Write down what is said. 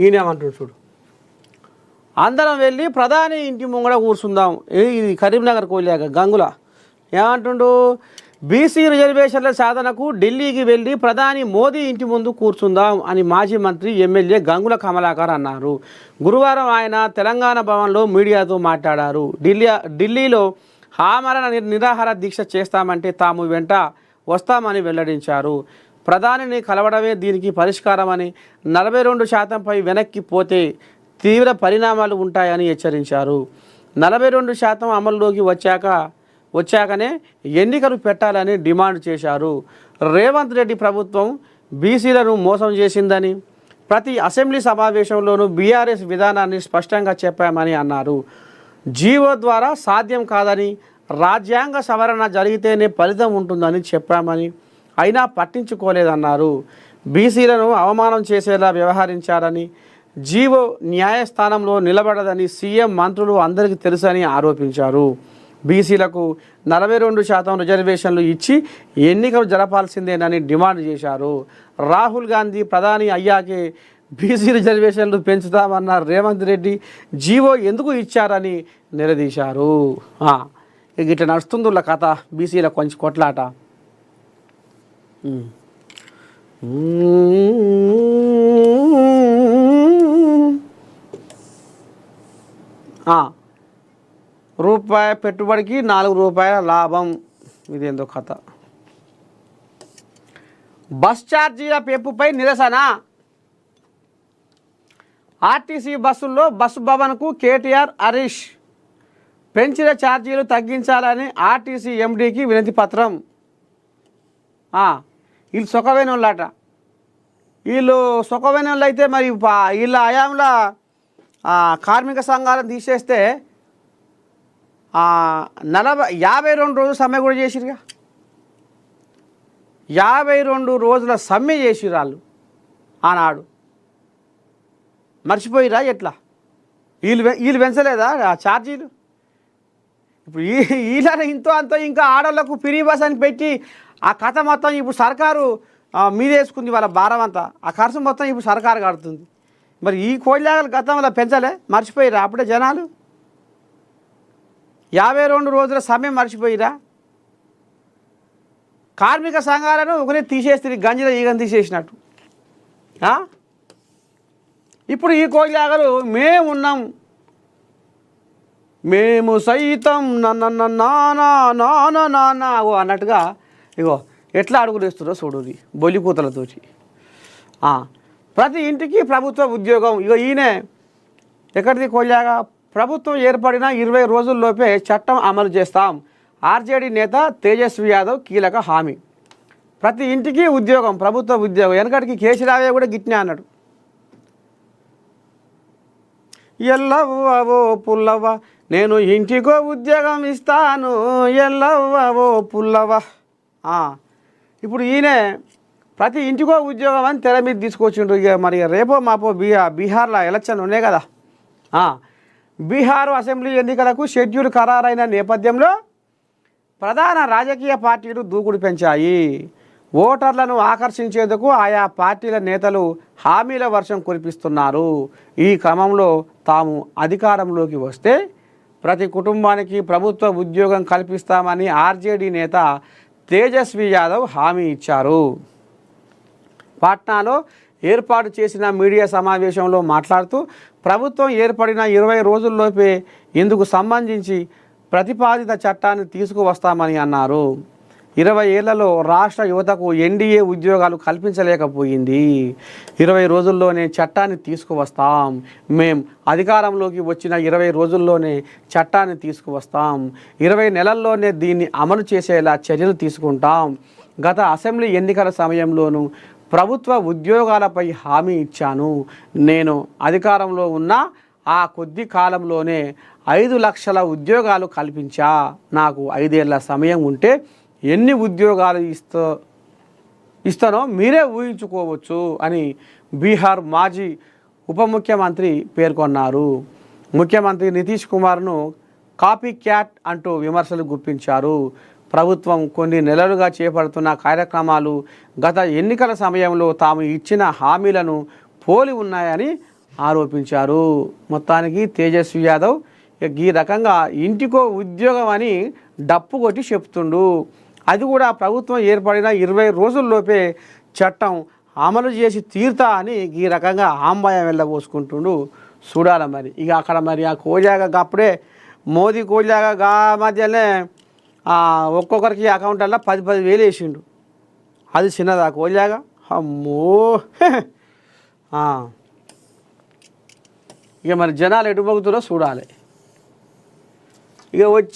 ఈయనేమంటాడు చూడు, అందరం వెళ్ళి ప్రధాని ఇంటి ముంగడ కూర్చుందాం. ఇది కరీంనగర్ కోల్యాక గంగుల ఏమంటుండు, బీసీ రిజర్వేషన్ల సాధనకు ఢిల్లీకి వెళ్ళి ప్రధాని మోదీ ఇంటి ముందు కూర్చుందాం అని మాజీ మంత్రి ఎమ్మెల్యే గంగుల కమలాకర్ అన్నారు. గురువారం ఆయన తెలంగాణ భవన్లో మీడియాతో మాట్లాడారు. ఢిల్లీలో ఆమరణ నిరాహార దీక్ష చేస్తామంటే తాము వెంట వస్తామని వెల్లడించారు. ప్రధానిని కలవడమే దీనికి పరిష్కారమని, 42% వెనక్కి పోతే తీవ్ర పరిణామాలు ఉంటాయని హెచ్చరించారు. 42% అమల్లోకి వచ్చాకనే ఎన్నికలు పెట్టాలని డిమాండ్ చేశారు. రేవంత్ రెడ్డి ప్రభుత్వం బీసీలను మోసం చేసిందని, ప్రతి అసెంబ్లీ సమావేశంలోనూ బీఆర్ఎస్ విధానాన్ని స్పష్టంగా చెప్పామని అన్నారు. జీవో ద్వారా సాధ్యం కాదని, రాజ్యాంగ సవరణ జరిగితేనే ఫలితం ఉంటుందని చెప్పామని, అయినా పట్టించుకోలేదన్నారు. బీసీలను అవమానం చేసేలా వ్యవహరించారని, జీవో న్యాయస్థానంలో నిలబడదని సీఎం మంత్రులు అందరికీ తెలుసని ఆరోపించారు. బీసీలకు 42% రిజర్వేషన్లు ఇచ్చి ఎన్నికలు జరపాల్సిందేనని డిమాండ్ చేశారు. రాహుల్ గాంధీ ప్రధాని అయ్యాకే బీసీ రిజర్వేషన్లు పెంచుతామన్న రేవంత్ రెడ్డి జీవో ఎందుకు ఇచ్చారని నిలదీశారు. ఇట్లా నడుస్తుందిల కథ, బీసీల కొంచెం కొట్లాట. రూపాయి పెట్టుబడికి ₹4 లాభం. ఇదేందో కథ. బస్ ఛార్జీల పెంపుపై నిరసన. ఆర్టీసీ బస్సుల్లో బస్సు భవన్కు కేటీఆర్ హరీష్ పెంచిన ఛార్జీలు తగ్గించాలని ఆర్టీసీ ఎండీకి వినతి పత్రం. వీళ్ళు సొకవైన వాళ్ళట. వీళ్ళు సొకవైన వాళ్ళు అయితే మరి వీళ్ళ హయాంలో కార్మిక సంఘాలను తీసేస్తే 52 రోజులు సమ్మె కూడా చేసిరుగా. 52 రోజుల సమ్మె చేసిరు వాళ్ళు ఆనాడు. మర్చిపోయిరా ఎట్లా? వీళ్ళు పెంచలేదా ఛార్జీలు? ఇప్పుడు వీళ్ళ ఇంతో అంతో ఇంకా ఆడవాళ్ళకు ఫ్రీ బస్ అని పెట్టి ఆ కథ మొత్తం ఇప్పుడు సర్కారు మీదేసుకుంది. వాళ్ళ భారం అంతా, ఆ ఖర్చు మొత్తం ఇప్పుడు సర్కారు కడుతుంది. మరి ఈ కోళ్ళ గతంలో పెంచలే? మర్చిపోయిరా అప్పుడే జనాలు? 52 రోజుల సమయం మర్చిపోయిరా? కార్మిక సంఘాలను ఒకరే తీసేస్తుంది, గంజిలో ఈగని తీసేసినట్టు. ఇప్పుడు ఈ కోళ్ళాగలు మేమున్నాం, మేము సైతం నానా అన్నట్టుగా ఇగో ఎట్లా అడుగులు వేస్తుందో చూడుది బొల్లికూతలతోటి. ప్రతి ఇంటికి ప్రభుత్వ ఉద్యోగం. ఇగో ఈయనే ఎక్కడిది కోళ్ళాగా, ప్రభుత్వం ఏర్పడిన 20 రోజుల్లోపే చట్టం అమలు చేస్తాం. ఆర్జేడీ నేత తేజస్వి యాదవ్ కీలక హామీ. ప్రతి ఇంటికి ఉద్యోగం, ప్రభుత్వ ఉద్యోగం. వెనకటికి కేసీరావే కూడా గిట్నే అన్నాడు. ఎల్లవ్వవో పుల్లవ్వ నేను ఇంటికో ఉద్యోగం ఇస్తాను, ఎల్లవ్వవో పుల్లవ్వ. ఇప్పుడు ఈయనే ప్రతి ఇంటికో ఉద్యోగం అని తెర మీద తీసుకొచ్చిండ్రు. ఇక మరి రేపో మాపో బీహార్లో ఎలక్షన్ ఉన్నాయి కదా. బీహార్ అసెంబ్లీ ఎన్నికలకు షెడ్యూల్ ఖరారైన నేపథ్యంలో ప్రధాన రాజకీయ పార్టీలు దూకుడు పెంచాయి. ఓటర్లను ఆకర్షించేందుకు ఆయా పార్టీల నేతలు హామీల వర్షం కురిపిస్తున్నారు. ఈ క్రమంలో తాము అధికారంలోకి వస్తే ప్రతి కుటుంబానికి ప్రభుత్వ ఉద్యోగం కల్పిస్తామని ఆర్జేడీ నేత తేజస్వి యాదవ్ హామీ ఇచ్చారు. పాట్నాలో ఏర్పాటు చేసిన మీడియా సమావేశంలో మాట్లాడుతూ ప్రభుత్వం ఏర్పడిన 20 రోజుల్లోపే ఇందుకు సంబంధించి ప్రతిపాదిత చట్టాన్ని తీసుకువస్తామని అన్నారు. 20 ఏళ్లలో రాష్ట్ర యువతకు ఎన్డీఏ ఉద్యోగాలు కల్పించలేకపోయింది. 20 రోజుల్లోనే చట్టాన్ని తీసుకువస్తాం. మేం అధికారంలోకి వచ్చిన 20 రోజుల్లోనే చట్టాన్ని తీసుకువస్తాం. 20 నెలల్లోనే దీన్ని అమలు చేసేలా చర్యలు తీసుకుంటాం. గత అసెంబ్లీ ఎన్నికల సమయంలోనూ ప్రభుత్వ ఉద్యోగాలపై హామీ ఇచ్చాను. నేను అధికారంలో ఉన్న ఆ కొద్ది కాలంలోనే 5 లక్షల ఉద్యోగాలు కల్పించా. నాకు 5 ఏళ్ల సమయం ఉంటే ఎన్ని ఉద్యోగాలు ఇస్తానో మీరే ఊహించుకోవచ్చు అని బీహార్ మాజీ ఉప ముఖ్యమంత్రి పేర్కొన్నారు. ముఖ్యమంత్రి నితీష్ కుమార్ను కాపీ క్యాట్ అంటూ విమర్శలు గుప్పించారు. ప్రభుత్వం కొన్ని నెలలుగా చేపడుతున్న కార్యక్రమాలు, గత ఎన్నికల సమయంలో తాము ఇచ్చిన హామీలను పోలి ఉన్నాయని ఆరోపించారు. మొత్తానికి తేజస్వి యాదవ్ ఈ రకంగా ఇంటికో ఉద్యోగం అని డప్పు కొట్టి చెప్తుండు. అది కూడా ప్రభుత్వం ఏర్పడిన 20 రోజుల్లోపే చట్టం అమలు చేసి తీరుతా అని ఈ రకంగా ఆంబాయం వెళ్ళబోసుకుంటుండు. చూడాలి మరి ఇక అక్కడ మరి ఆ కోజాగా అప్పుడే మోదీ కోజాగా మధ్యనే ఒక్కొక్కరికి అకౌంట్లలో 10,000 వేసిండు. అది చిన్నదా కోజాగా? అమ్మో ఇక మరి జనాలు ఎటు పోగుతారో చూడాలి. ఇక వచ్చి